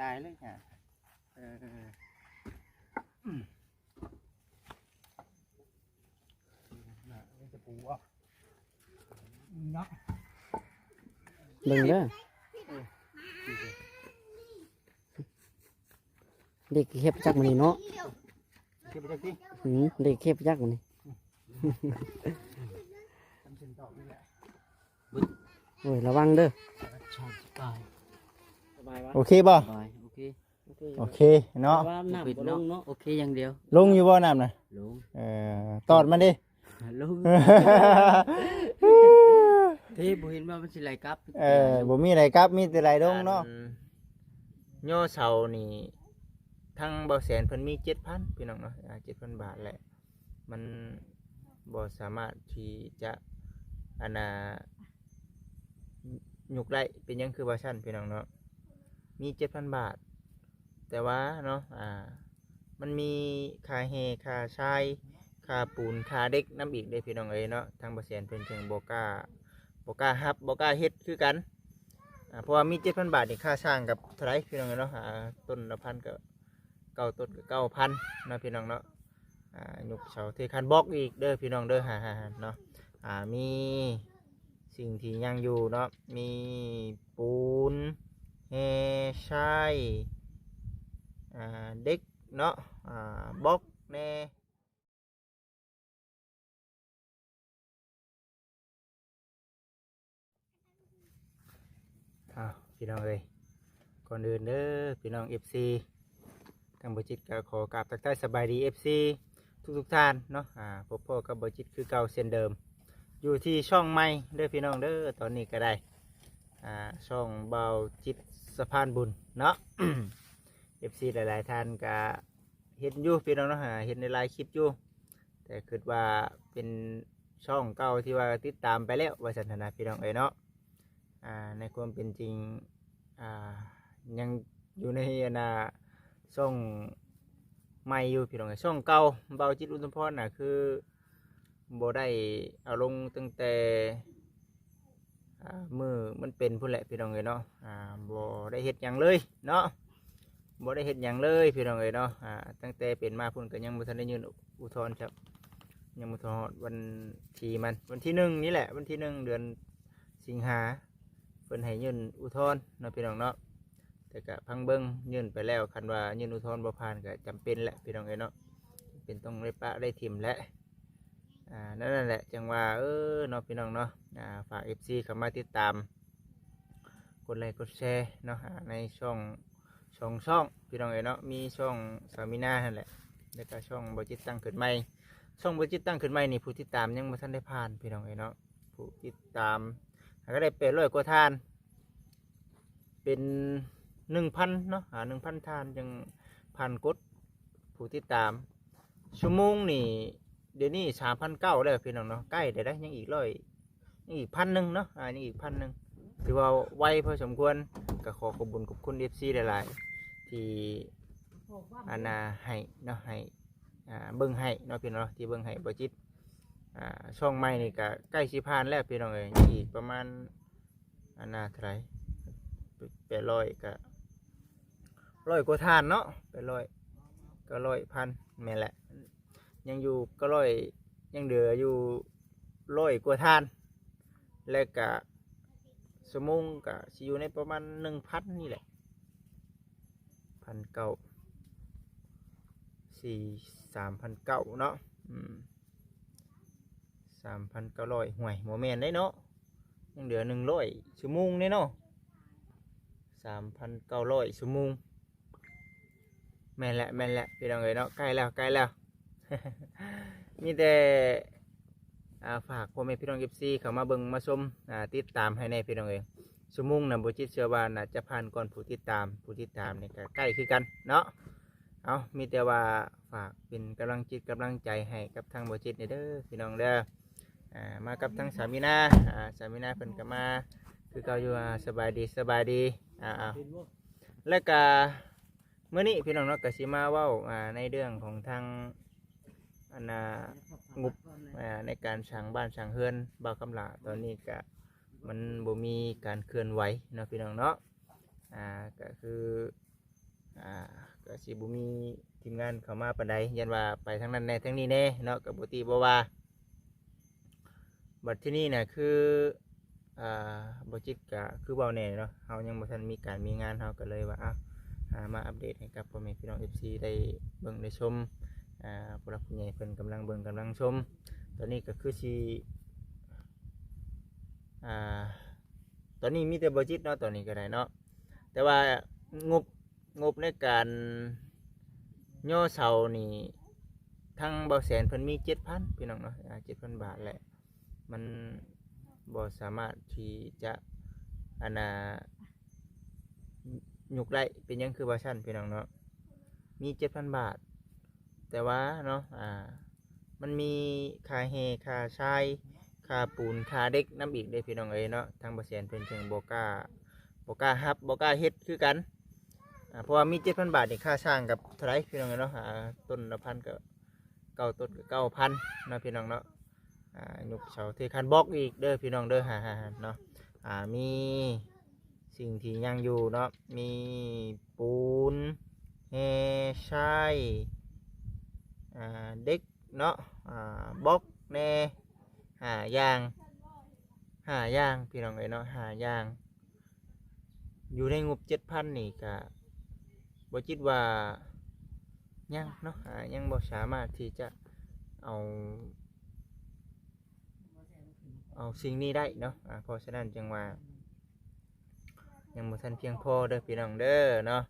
ตายเลยฮะจะปูอ่ะเนาะ เบิ่งเด้อเด็กเข็บจักมันนี่เนาะ เก็บไปจากที่ เด็กเข็บจักมันนี่โอ้ยระวังเด้อ สบายวะ โอเคป่ะ สบายโอเค โอเคเนาะ ว่าน้ำบ่ลงเนาะโอเคอย่างเดียว ลงอยู่บ่น้ำนะ ลง ตอดมันดิ ลงที่บ่เห็นว่ามันสิไหลกลับ บ่มีอะไรครับมีแต่ไรลงเนาะ โย่เสานี่ทั้งเบาแสนเพิ่นมี 7,000 พี่น้องเนาะ7,000 บาทแหละมันบ่สามารถที่จะยุกได้เป็นหยังคือว่าชั้นพี่น้องเนาะมี 7,000 บาท แต่ว่าเนาะมันมีค่าแห่ค่าชายค่าปูนค่าเด็กน้ำอีกได้พี่น้องเอ้ยเนาะทางเบาแสนเพิ่นจึงบ่กล้าฮับบ่กล้าเฮ็ดคือกันเพราะว่ามี 7,000 บาทนี่ค่าสร้างกับเท่าไหร่พี่น้องเนาะต้นละพันก็9ต้นก็ 9,000 นะพี่น้องเนาะยกเสาเทคานบล็อกอีกเด้อพี่น้องเด้อเนาะมีสิ่งที่ยังอยู่เนาะมีปูนเฮชายเด็กเนาะบล็อกแน่พี่น้องเอ้ยก่อนอื่นเด้อพี่น้อง FC ทางบริจิตก็ขอกราบทักทายสบายดี FC ทุกท่านเนาะพบพ่อกับบริจิตคือเก่าเช่นเดิมอยู่ที่ช่องใหม่เด้อพี่น้องเด้อตอนนี้ก็ได้ช่องเบาจิตสะพานบุญเนาะ FC หลายๆท่านก็เห็นอยู่พี่น้องเนาะเห็นในไลน์คลิปอยู่แต่คิดว่าเป็นช่องเก่าที่ว่าติดตามไปแล้วว่าสันทนาพี่น้องเอ้ยเนาะในความเป็นจริงยังอยู่ในช่องใหม่อยู่พี่น้องช่องเก่าเบาจิตอุตมพรคือบ่ได้เอาลงตั้งแต่มือมันเป็นพุ่นแหละพี่น้องเอ้ยเนาะบ่ได้เฮ็ดหยังเลยเนาะบ่ได้เฮ็ดหยังเลยพี่น้องเอ้ยเนาะตั้งแต่เป็นมาพุ่นก็ยังบ่ทันได้ยื่นอุทธรณ์ครับยังบ่ทันวันที่วันที่1นี่แหละวันที่1เดือนสิงหาเพิ่นให้ยื่นอุทธรณ์เนาะพี่น้องเนาะแต่ก็พังเบิ้งยื่นไปแล้วคันว่ายื่นอุทธรณ์บ่ผ่านก็จำเป็นแหละพี่น้องเอ้ยเนาะเป็นต้องได้ปะได้ทิมและนั่นแหละจังว่าเนาะพี่น้องเนาะฝาก FC เข้ามาติดตามกดไลค์กดแชร์เนาะในช่องพี่น้องเอ้ยเนาะมีช่องสามีนานั่นแหละแล้วก็ช่องบริจิตตั้งขึ้นใหม่ช่องบริจิตตั้งขึ้นใหม่นี่ผู้ติดตามยังบ่ทันได้ผ่านพี่น้องเอ้ยเนาะผู้ติดตามก็ได้800 กว่าท่านเป็น 1,000 เนาะ1,000 ท่านยังผ่านกดผู้ติดตามชั่วโมงนี่เดี๋ยวนี้3,900แล้วพี่น้องเนาะใกล้ได้ยังอีกยังอีก1,000เนาะยังอีก1,000ถือว่าไวพอสมควรก็ขอขอบคุณ FC หลายๆที่ให้เนาะให้เบิ่งให้เนาะพี่น้องเนาะที่เบิ่งให้บ่จิตช่องใหม่นี่ก็ใกล้สิผ่านแล้วพี่น้องเอ้ยอีกประมาณเท่าไหร่800ก็100 กว่าทานเนาะ800ก็100,000แม่นแหละยังอยู่ก็ยังเหลืออยู่100 กว่าทานและก็ชั่วโมงก็สิอยู่ในประมาณ 1,000 นี่แหละ1,900 3,900เนาะ3,900ห่วยโมเมนต์ได้เนาะยังเหลือ100 ชั่วโมงนี่เนาะ3,900 ชั่วโมงแม่นแหละพี่น้องเอ้ยเนาะใกล้แล้ว มีแต่ฝากพ่อแม่พี่น้อง FC เข้ามาเบิ่งมาชมติดตามให้ในพี่น้องเอ้ยชั่วโมงน่ะบ่จิตเชื่อว่าน่าจะผ่านก่อนผู้ติดตามนี่ก็ใกล้คือกันเนาะเอามีแต่ว่าฝากเป็นกำลังใจให้กับทางบ่จิตเด้อพี่น้องเด้อมากับทางสามีนาเพิ่นก็มาคือเก่าอยู่สบายดีแล้วก็มื้อนี้พี่น้องเนาะก็สิมาเว้าในเรื่องของทางงบในการสร้างบ้านสร้างเรือนบ่าวคำหลาตอนนี้ก็มันบ่มีการเคลื่อนไหวเนาะพี่น้องเนาะก็คือ ก็สิบ่มีทีมงานเข้ามาปานใดยันว่าไปทางนั้นแน่ทางนี้แน่เนาะก็บ่ติบ่ว่าบัดที่นี่น่ะคือบ่จิตก็คือเว้าแน่เนาะเฮายังบ่ทันมีการมีงานเฮาก็เลยว่ามาอัปเดตให้กับพ่อแม่พี่น้อง FC ได้เบิ่งได้ชมผู้หลักผู้ใหญ่เพิ่นกำลังเบิ่งกำลังชมตอนนี้ก็คือสิตอนนี้มีแต่บ่จิตเนาะตอนนี้ก็ได้เนาะแต่ว่างบในการย่อเสานี่ทั้งเบาแสนเพิ่นมี 7,000 พี่น้องเนาะ7,000 บาทแหละมันบ่สามารถที่จะยุกได้เป็นหยังคือว่าชั้นพี่น้องเนาะมี 7,000 บาทแต่ว่าเนาะมันมีค่าเฮค่าชายค่าปูนค่าเด็กน้ำอีกได้พี่น้องเอ้ยเนาะทางเบาแสนเพิ่นจึงบ่กล้าฮับบ่กล้าเฮ็ดคือกันเพราะว่ามี 7,000 บาทนี่ค่าช่างกับเท่าไหร่พี่น้องเนาะต้นละพันก็9ต้นก็ 9,000 เนาะพี่น้องเนาะยกเสาเทคานบล็อกอีกเด้อพี่น้องเด้อเนาะมีสิ่งที่ยังอยู่เนาะมีปูนเฮชายเด็กเนาะบล็อกแน่5 อย่างพี่น้องเอ้ยเนาะ5 อย่างอยู่ในงบ 7,000 นี่ก็บ่คิดว่ายังเนาะยังบ่สามารถที่จะเอาสิ่งนี้ได้เนาะเพราะฉะนั้นจึงว่ายังบ่ทันเพียงพอเด้อพี่น้องเด้อเนาะ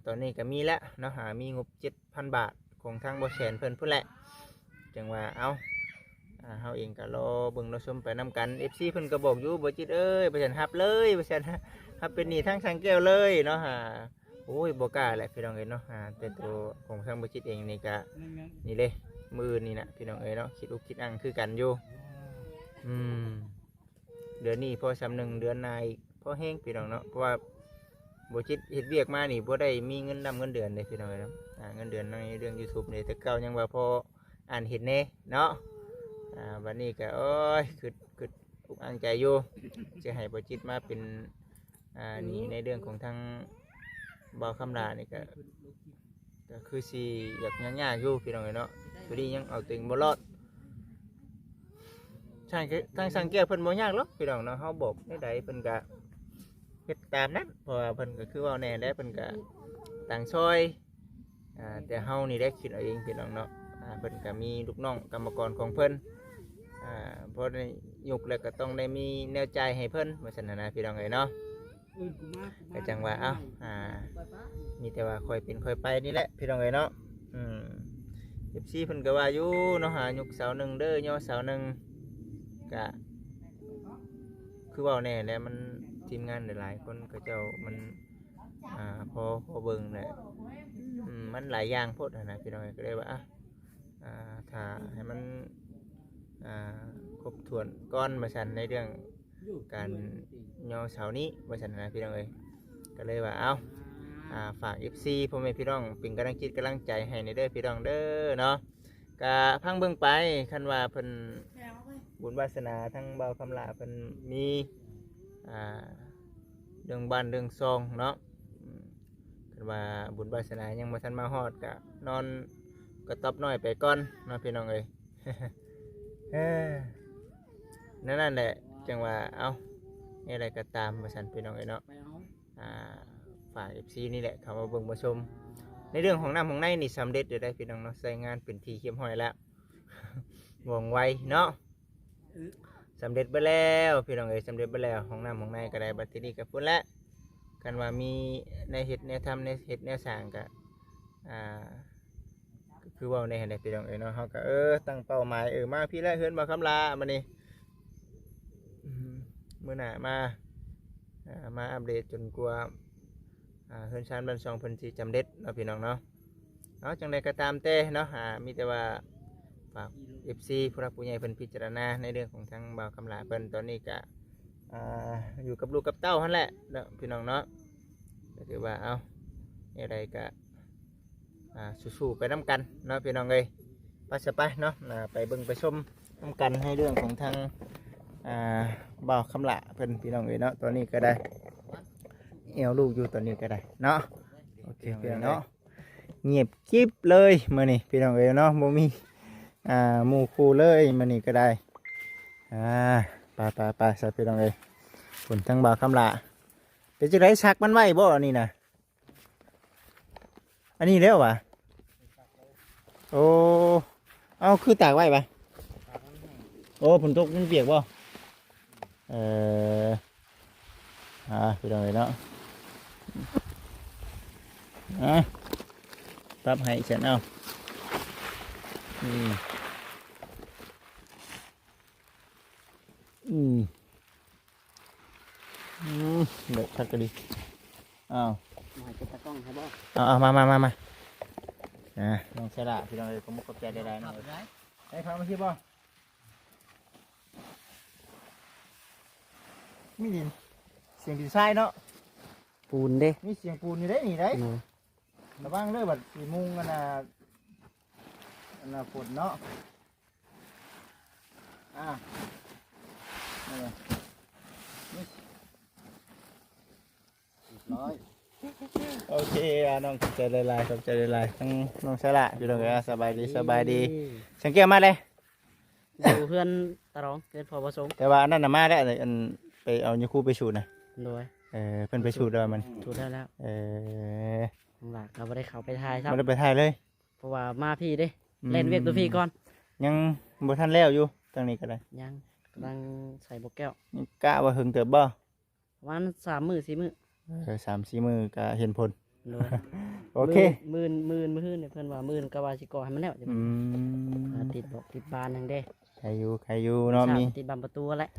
ตอนนี้ก็มีแล้วเนาะมีงบ 7,000 บาทของทางบ่แสนเพิ่นพุ่นแหละจึงว่าเฮาเองก็รอเบิ่งรอชมไปนํกัน FC เพิ่นก็บอกอยู่บ่จิตเอ้ยบ่ซั่นรับเลยบ่ซั่นรับเป็นหนี้ทางสังแก้วเลยเนาะโอ้ยบ่กล้าแหละพี่น้องเอ้ยเนาะแต่ตัวของทางบ่จิตเองนี่ก็นี่เลยมื้อนี่น่ะพี่น้องเอ้ยเนาะคิดอุกคิดอังคือกันอยู่เดือนนี้พอสำนึงเดือนหน้าอีกพอแห้งพี่น้องเนาะเพราะว่าบ่จิตเฮ็ดเวียกมานี่บ่ได้มีเงินนำเงินเดือนเลยพี่น้องเอ้ยเนาะเงินเดือนในเรื่อง YouTube นี่แต่เก่ายังว่าพออ่านเห็นแน่เนาะวันนี้ก็โอ้ยคืออุกอังใจอยู่จะให้บ่จิตมาเป็นนี่ในเรื่องของทางบ่าวคำลานี่ก็คือสิอยากยากๆอยู่พี่น้องเนาะตัวนี้ยังเอาตัวเองบ่รอดทางสังเกตเพิ่นบ่ยากหรอกพี่น้องเนาะเฮาบอกได้ใดเพิ่นก็เฮ็ดตามนั้นเพราะว่าเพิ่นก็คือเว้าแน่แล้วเพิ่นก็ต่างซอยแต่เฮานี่ได้คิดเอาเองพี่น้องเนาะเพิ่นก็มีลูกน้องกรรมกรของเพิ่นเพราะในยุคแล้วก็ต้องได้มีแนวใจให้เพิ่นว่าซั่นน่ะพี่น้องเอ้ยเนาะก็จังว่ามีแต่ว่าค่อยเป็นค่อยไปนี่แหละพี่น้องเอ้ยเนาะFC เพิ่นก็ว่าอยู่เนาะยกเสาหนึ่งเด้อย่อเสาหนึ่งก็คือเว้าแน่แล้วมันทีมงานหลายๆคนก็เจ้ามันพอเบิ่งแหละมันหลายอย่างโพดนะพี่น้องก็เลยว่าถ้าให้มันครบถ้วนก้อนมาชันในเรื่องการย่อเสานี้มาชันนะพี่น้องเอ้ยก็เลยว่าฝาก FC พ่อแม่พี่น้องเป็นกำลังคิดกำลังใจให้ในเด้อพี่น้องเด้อเนาะก็พังเบิ่งไปคันว่าเพิ่นบุญวาสนาทั้งเบาคำลาเพิ่นมีเรื่องบ้านเรื่องซองเนาะคันว่าบุญวาสนายังบ่ทันมาฮอดก็นอนก็ตอบน้อยไปก่อนเนาะพี่น้องเอ้ย นั่นแหละจังว่าอะไรก็ตามมาสันพี่น้องเอ้ยเนาะฝ่าย FC นี่แหละเขามาเบิ่งมาชมในเรื่องของน้ำของในนี่สำเร็จได้พี่น้องเนาะใส่งานเป็นทีเข้มห้อยแล้ว ว่องไวเนาะสำเร็จไปแล้วพี่น้องเอ้ยสำเร็จไปแล้วของน้ำของในก็ได้บัตรนี้กับพุ่นแล้วกันว่ามีในเห็ดในทำในเห็ดในสร้างก็คือว่าในพี่น้องเอ้ยเนาะเขาก็ตั้งเป้าหมายมาพี่แรกเฮือนมาคำลามานี่เมื่อหน้ามาอัปเดตจนกว่าเฮือนชานบันซองเพิ่นสิจำเด็ดเนาะพี่น้องเนาะจังใดก็ตามแต่เนาะมีแต่ว่าฝาก FC ผู้รักผู้ใหญ่เพิ่นพิจารณาในเรื่องของทางบ่าวคำลาเพิ่นตอนนี้ก็อยู่กับลูกกับเต้าหั่นแหละเนาะพี่น้องเนาะก็ถือว่าอะไรก็สู้ๆไปน้ำกันเนาะพี่น้องเอ้ยไปเนาะไปเบิ่งไปชมน้ำกันให้เรื่องของทางบ่าวคำละเพิ่นพี่น้องเอ้ยเนาะตอนนี้ก็ได้เอวลูกอยู่ตอนนี้ก็ได้เนาะโอเคพี่น้องเนาะ เงียบกิ๊บเลยมื้อนี้พี่น้องเอ้ยเนาะบ่มีหมู่คู่เลยมื้อนี้ก็ได้ไปซะพี่น้องเอ้ยฝนทั้งบ่าวคำละเป็นจังได๋ซักมันไว้บ่อันนี้น่ะอันนี้แล้ววะโอ้เอาคือตากไว้ปะโอ้ฝนตกมันเปียกบ่พี่น้องเอ้ยเนาะปรับให้ฉันเอาเด็กชักก็ดีอ้าว มาจะตะกล้องครับบ่ เอามาน้องเสละพี่น้องเอ้ยผมขอบใจได้ๆน้องได้ฟังมาสิบ่มีดินเสียงดินทรายเนาะ ปูนเด้ มีเสียงปูนนี่ได้นี่ได้ เนาะ ระวังเด้อบัดสีมุงกันน่ะฝนเนาะนี่เลยนี่ร้อยโอเคน้องขอบใจหลายๆทั้งน้องสละพี่น้องเอ้ยสบายดีสังเกตมาเลย อยู่เพื่อนตะรองเพื่อนพอประสงค์ แต่ว่าอันนั้นน่ะมาได้เลยอันไปเอายูคูไปชูดนะ โดย เพิ่นไปชูดแล้วมัน ถูกได้แล้วข้างหลังเราไม่ได้เข้าไปถ่ายครับ บ่ได้ไปถ่ายเลย เพราะว่ามาพี่เด้เล่นเวียกตัวพี่ก่อน ยังบ่ทันแล้วอยู่ตรงนี้ก็ได้ ยังกำลังใส่บกแก้ว ยังกะว่าหึงเติบบ่ ประมาณ3 มื้อ 4 มื้อ 3-4 มื้อก็เห็นผล โดย โอเค มื้อเนี่ยเพื่อนว่ามื้อก็ว่าสิก่อให้มันแล้วติดบอกติดบานนั่นเด้ ใครอยู่เนาะมี ติดบานประตูแหละ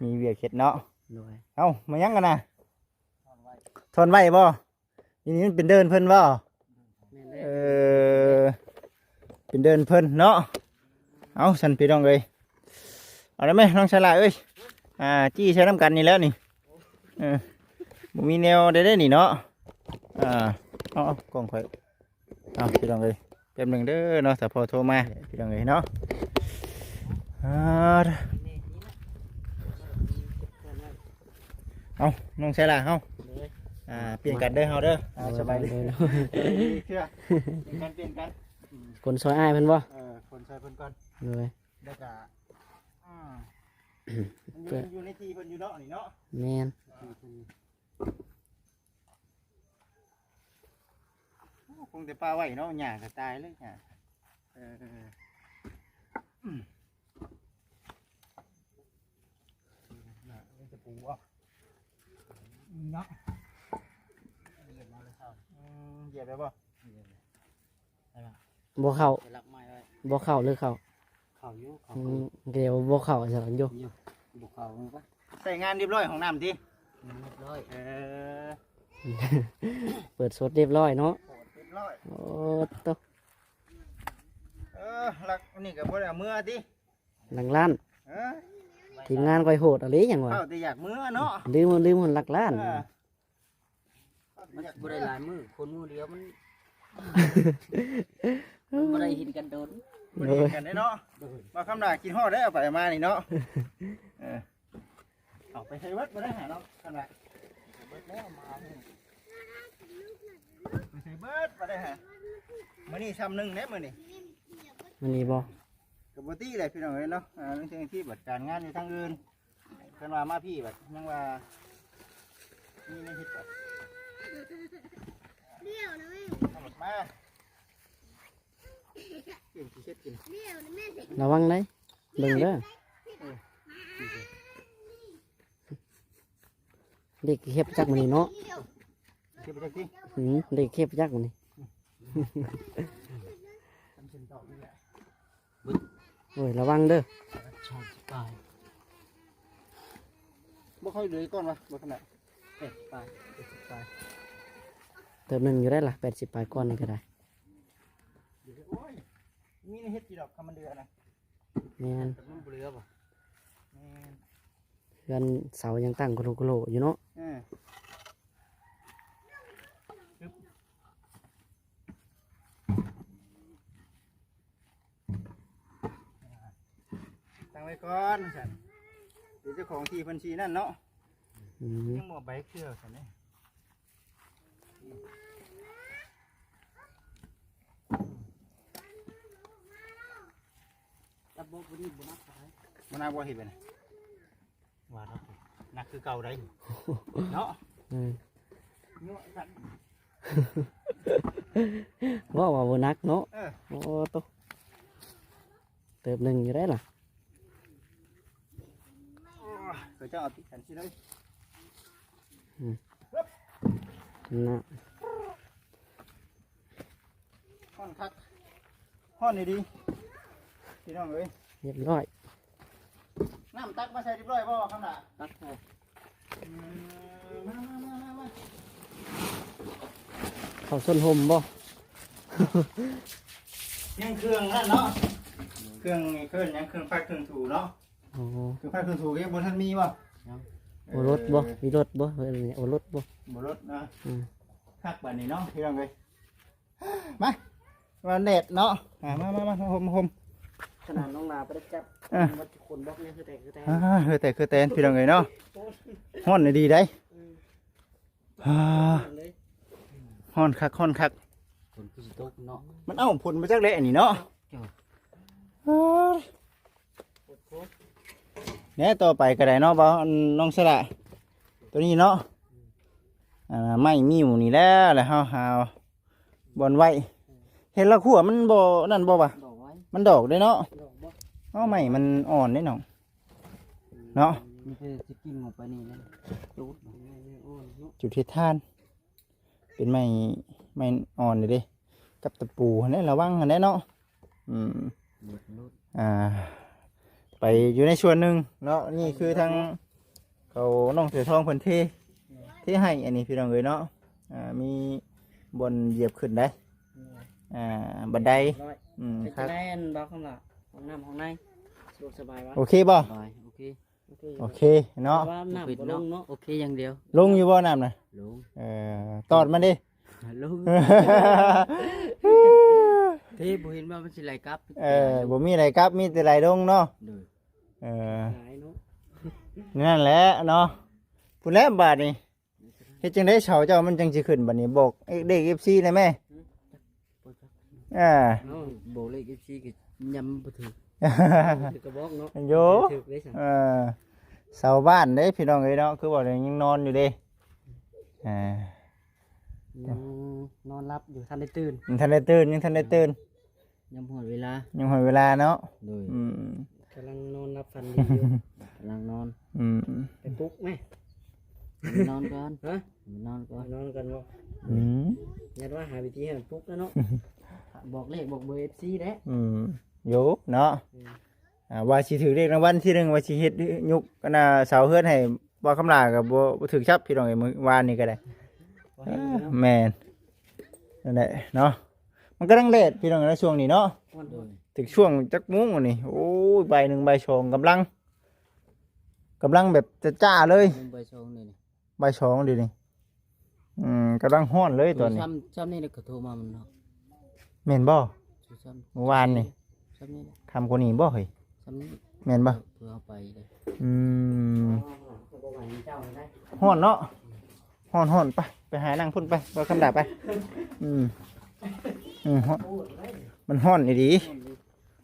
มีเวียกเฮ็ดเนาะ โดย เอ้ามายังกันน่ะทนไว้บ่นี่มันเป็นเดินเพิ่นบ่ แม่นเด้ เป็นเดินเพิ่นเนาะเอาฉันพี่น้องเอ้ยเอาได้ไหมน้องชายเอ้ยจี้ใช้น้ำกันนี่แล้วนี่บ่มีแนวได้นี่เนาะเอากล้องข่อยเอาพี่น้องเอ้ยแป๊บหนึงเด้อเนาะแต่พอโทรมาพี่น้องเอ้ยเนาะเอาน้องชายเฮาเปลี่ยนกันเด้อเฮาเด้อสบายดีเชื่อเปลี่ยนกัน คนซอยอ้ายเพิ่นบ่ คนใส่เพิ่นก่อน โดย แล้วก็อยู่ในที่เพิ่นอยู่เนาะนี่เนาะ แม่น คงแต่ปลาไว้เนาะหญ้าก็ตายเลยหญ้าจะปูอ่ะเนาะเหยียบได้ป่ะ บ่เข้า รักไม้ไว้ บ่เข้าหรือเข้า เขาอยู่เขา เดี๋ยวบ่เข้าสอนอยู่ บุกเขาปะใส่งานเรียบร้อยของน้ำที เรียบร้อย เ เปิดสดเรียบร้อยเนาะ เรียบร้อย โอ้ตะ รักนี่กับพ่อเมื่อที หลังล้านทีมงานก้อยโหดอะไรอย่างวะ เข้าแต่อยากเมื่อเนาะ ลืมหลักล้าน มันบ่ได้หลายมือคนมือเดียวมันบ่ได้หินกันโดน บ่ได้กันได้เนาะมาคำหนากินฮอดได้เอาไปมานี่เนาะเอาไปใช้วัดมาได้หาเนาะขนาดเบิดแล้วมาไปใช้เบิดมาได้หามื้อนี้ซ้ำหนึงแน่มื้อนี้ มันนี่บ่ กับบ่ตี้เลยพี่น้องเอ้ยเนาะเรื่องที่บัดการงานอยู่ทางอื่นเพิ่นว่ามาพี่บัดยังว่านี่ไม่เฮ็ดบัดเดี๋ยวนะแม่มากินสิเฮ็ดกิน ระวังเลยเบิ่งเด้อเด็กเข็บจักมันนี่เนาะ เฮ็ดไปจักที เด็กเข็บจักมันนี่ ทำเส้นตอกนี่แหละ โอ้ยระวังเด้อ ชอบตาย บ่ค่อยเลยก่อนวะบ่ขนาด ตาย เติมหนึ่งอยู่ได้ล่ะ80 ปลายก้อนนี่ก็ได้ โอ้ยมีในเฮ็ดกี่ดอกคำมันเดือนะ แม่น มันเรือป่ะ แม่น เพื่อนเสายังตั้งกะโหลกะโหลอยู่เนาะ ตั้งไว้ก่อนฉันเดี๋ยวเจ้าของที่เพิ่นชี้นั่นเนาะ อืม ยังบ่ใบเครือฉันนี่ ผู้นี้บ่นักเท่าไหร่ มันน่าบ่เห็นเป็นว่าครับนักคือเก่าได้เนาะ อืม เนาะสัตว์ ว่าบ่นักเนาะ เออ โอ้โตเติบหนึ่งอยู่ได้ล่ะ เขาจะเอาติดกันสิเลย นะ ห้อนคักห้อนดีๆพี่น้องเอ้ย เรียบร้อย น้ำตักมาใส่เรียบร้อยบ่ข้างหน้า ตักให้ มา เข้าส้นห่มบ่ ยังเครื่องนั่นเนาะเครื่องยังเครื่องพัดเครื่องถูเนาะ โอ้ เครื่องพัดเครื่องถูยังบ่ทันมีบ่ โอรถบ่มีรถบ่เออโอรถบ่ บ่รถนะ อืม คักบัดนี้เนาะพี่น้องเอ้ยมาวันเด็ดเนาะมาห่ม ขนาดน้องนาไปได้จับ อ่ะ วัดคนบล็อกเนี่ยคือแต่ คือแต่พี่น้องเอ้ยเนาะฮ้อนดีได้ฮ้อนคัก คนคือสิตกเนาะ มันเอ้าผลมาจากเละนี่เนาะเนี่ยต่อไปก็ได้เนาะบ่น้องสละตัวนี้เนาะไม่มีหมูนี่แล้วเฮาหาบอลไว้เห็นละขัวมันบ่นั่นบ่วะ ดอกไว้ มันดอกได้เนาะ ดอกบ่ เอาไม่มันอ่อนได้เนาะเนาะ นี่คือสิกินออกไปนี่นะจุด จุดเททาน เป็นไม้อ่อนเลยเด้กับตะปูอันนี้ระวังอันนี้เนาะลุด ไปอยู่ในส่วนหนึ่งเนาะนี่คือทางเขาน้องเสือทองเพิ่นเทให้อันนี้พี่น้องเอ้ยเนาะมีบนเหยียบขึ้นได้บันได ร้อย ค จะ รับ ได้อันบล็อกข้างหลังห้องน้ำห้องในสะดวกสบายวะ โอเคบ่ ไปโอเค โอเคเนาะ ว่าน้ำ ปิด บ่ล เนาะ งเนาะ โอเคอย่างเดียว ลงอยู่บ่น้ำน่ะ ลง ตอดมันดิ ลงเทบ่เห็นว่ามันสิไหลกลับ บ่มีอะไรครับมีแต่ไหลลงเนาะ เด้อ หลายเนาะ นั่นแหละเนาะพูดแล้วบาดนี่เฮ็ดจังได๋เฉาเจ้ามันจังสิขึ้นบัดนี้บอกเด็ก FC ได้แม่เนาะ โบเลข FC ก็ยำบ่ถึง ถือกระบอกเนาะ โย ถือได้สั่ง เสาบ้านเด้พี่น้องเอ้ยเนาะคือบอกเลยยังนอนอยู่เด้อ่า นอนรับอยู่ทันได้ตื่น ยังทันได้ตื่นยังทันได้ตื่น ยำหมดเวลา ยังหอยเวลาเนาะ โดย กำลังนอนรับฟันดีอยู่ กำลังนอน ไปปลุ๊กไหม นอนก่อน ฮะ นอนก่อน นอนกันบ่ ยันว่าหาวิธีให้มันปลุ๊กแล้วเนาะ บอกเลขบอกเบอร์ FC เด้ โยเนาะว่าสิถือเลขรางวัลที่หนึ่งว่าสิเฮ็ดยุกกันเสาเฮือนให้บ่คำลากับบ่ถือชับพี่น้องเอ้ยมื้อวานนี่ก็ได้ บ่ให้อยู่เนาะ แม่นนั่นแหละเนาะมันก็ตั้งเลทพี่น้องในช่วงนี้เนาะ ม่วน โดย ถึงช่วงจักมุ้งนี่โอ้ยใบหนึ่งใบชองกำลังแบบจะจ้าเลย ลงไปชงนี่ ใบชองดินี่กำลังฮ้อนเลยตอนนี้ ซ้ำนี่ก็โทรมามันเนาะ แม่นบ่ ซ้ำ เมื่อวานนี่ ซ้ำนี่ ทำคนนี้บ่เฮ้ย ซ้ำนี่ แม่นบ่ เพื่อเอาไปเลย บ่ไหวเจ้าได้ ฮ้อนเนาะฮ้อนไปหานั่งพุ่นไปบ่คำดาบไปฮ้อนมันฮ้อนอีดี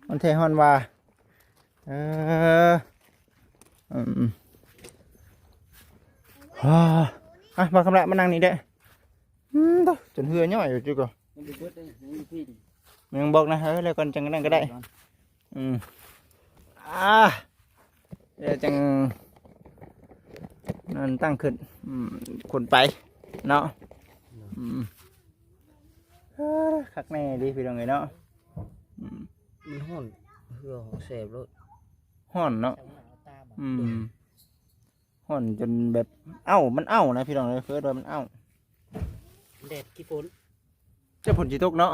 มันแท้ฮ้อนว่าบ่คำดาบมานั่งนี่เด้จนเหือย่อยอยู่จุก มันไปเบิดได้ยังพี่ มึงบอกนะแล้วก่อนจังนั่นก็ได้เดี๋ยวจังนั่นตั้งขึ้นคนไปเนาะคักแน่ดีพี่น้องเอ้ยเนาะ มันห้อนเพื่อของเสพรถ ฮ้อนเนาะ จังหวะเอาตาบ่ ฮ้อนจนแบบมันนะพี่น้องเอ้ยเฟิร์สว่ามันแดดขี้ฝน จะผลสิตกเนาะ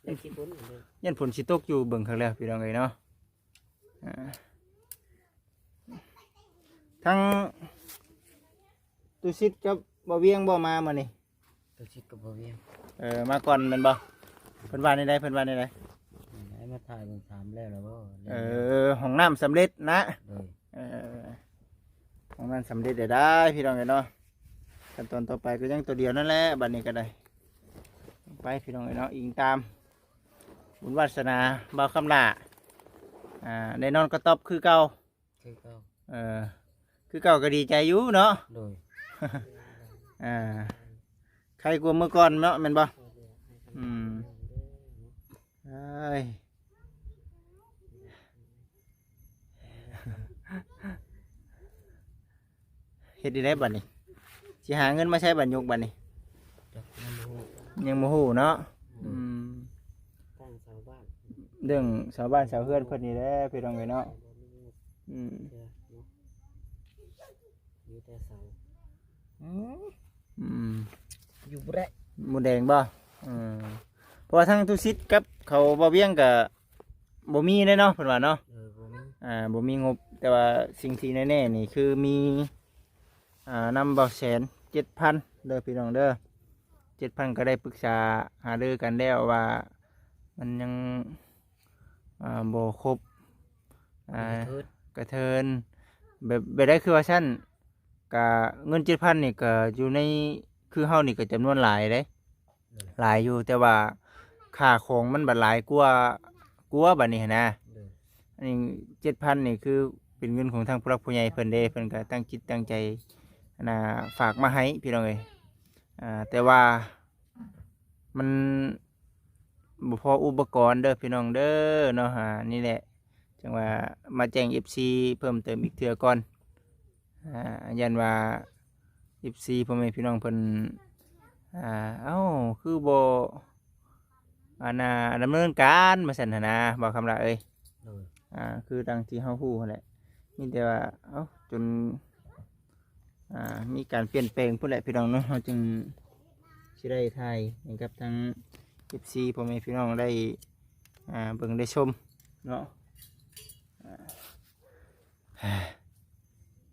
แดดขี้ฝนเหมือนเดิม ยันผลสิตกอยู่เบิ่งครั้งแล้วพี่น้องเอ้ยเนาะทั้งตุซิดกับบ่เวียงบ่มามื้อนี้ ตัวชิดกับบ่เวียง มาก่อนแมันบ่เพิ่นว่าในใดเพิ่นว่าในใด ให้มาถ่ายมันถามแล้วบ่ ห้องน้ำสำเร็จนะ เลย ห้องน้ำสำเร็จได้พี่น้องเอ้ยเนาะขั้นตอนต่อไปก็ยังตัวเดียวนั่นแหละบัดนี้ก็ได้ไปพี่น้องเอ้ยเนาะอิงตามบุญวาสนาบ่าวคำลา ได้นอนกระต๊อบคือเก่า คือเก่า เออคือเก่าก็ดีใจอยู่เนาะ โดย ใครกลัวเมื่อก่อนเนาะแม่นบ่เอ้ยเฮ็ดได้บัดนี้สิหาเงินมาใช้บัดยกบัดนี้ จักน้ำหู ยังบ่ฮู้เนาะ ตั้งเสาบ้าน เรื่องชาวบ้านชาวเฮือนเพิ่นนี่แหละพี่น้องเอ้ยเนาะอืม เด้อเนาะมีแต่เสา อยู่บ่ได้ หมูแดงบ่เพราะว่าทั้งทุซิดกับเขาบ่เวียงก็บ่มีเลยเนาะเพิ่นว่าเนาะ บ่มี บ่มีงบแต่ว่าสิ่งที่แน่ๆนี่คือมีนำเบาแสน 7,000 เด้อพี่น้องเด้อ 7,000 ก็ได้ปรึกษาหารือกันแล้วว่ามันยังบ่ครบเทิด กระเทินแบบได้คือว่าซั่นก็เงิน 7,000 นี่ก็อยู่ในคือเฮานี่ก็จำนวนหลายเด้หลายอยู่แต่ว่าค่าของมันบัดหลายกว่าบัดนี้หั้นนะ โดย อันนี้ 7,000 นี่คือเป็นเงินของทางผู้หลักผู้ใหญ่เพิ่นเด้เพิ่นก็ตั้งจิตตั้งใจฝากมาให้พี่น้องเอ้ยแต่ว่ามันบ่พออุปกรณ์เด้อพี่น้องเด้อเนาะนี่แหละจังว่ามาแจ้ง FC เพิ่มเติมอีกเทื่อก่อนยันว่า FC พ่อแม่พี่น้องเพิ่นเอ้าคือบ่ดำเนินการมาซั่นหั่นนะบ่คำละเอ้ย โดย คือดังที่เฮาฮู้นั่นแหละมีแต่ว่าเอ้าจนมีการเปลี่ยนแปลงพุ่นแหละพี่น้องเนาะเฮาจึงสิได้ถ่ายให้กับทาง FC พ่อแม่พี่น้องได้เบิ่งได้ชมเนาะ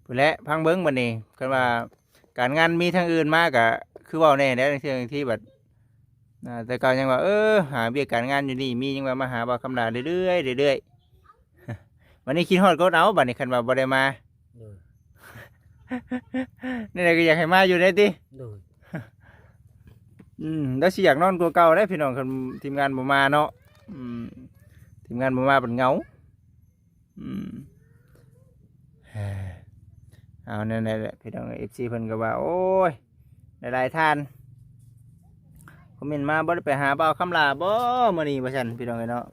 พุ่นแหละพังเบิ่งบัดนี้กันว่าการงานมีทางอื่นมาก็คือเว้าแน่แล้วบางทีบัดแต่เก่ายังว่าหาเวียกการงานอยู่นี่มียังว่ามาหาบ่าวคำลาเรื่อยๆวันนี้คิดฮอดก็เอาบัดนี้คันว่าบ่ได้มา โดย นี่แหละก็อยากให้มาอยู่ได้ติ โดย แล้วสิอยากนอนกว่าเก่าได้พี่น้องคันทีมงานบ่มาเนาะทีมงานบ่มาเป็นเหงาเอานั่นแหละพี่น้อง FC เพิ่นก็ว่าโอ้ยหลายๆท่านคอมเมนต์มาบ่ได้ไปหาบ่าวคำลาบ่มื้อนี้ว่าซั่นพี่น้องเอ้ยเนาะ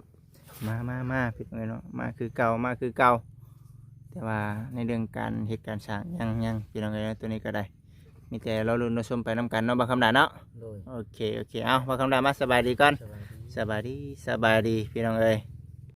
มาพี่น้องเอ้ยเนาะมาคือเก่าแต่ว่าในเรื่องการเฮ็ดการสร้างยังพี่น้องเอ้ยเนาะตัวนี้ก็ได้มีแต่เราลุ้นเราชมไปนํกันเนาะบ่าวคำลาเนาะ โดย โอเคเอาบ่าวคำลามาสบายดีก่อน สบายดี สบายดีพี่น้องเอ้ย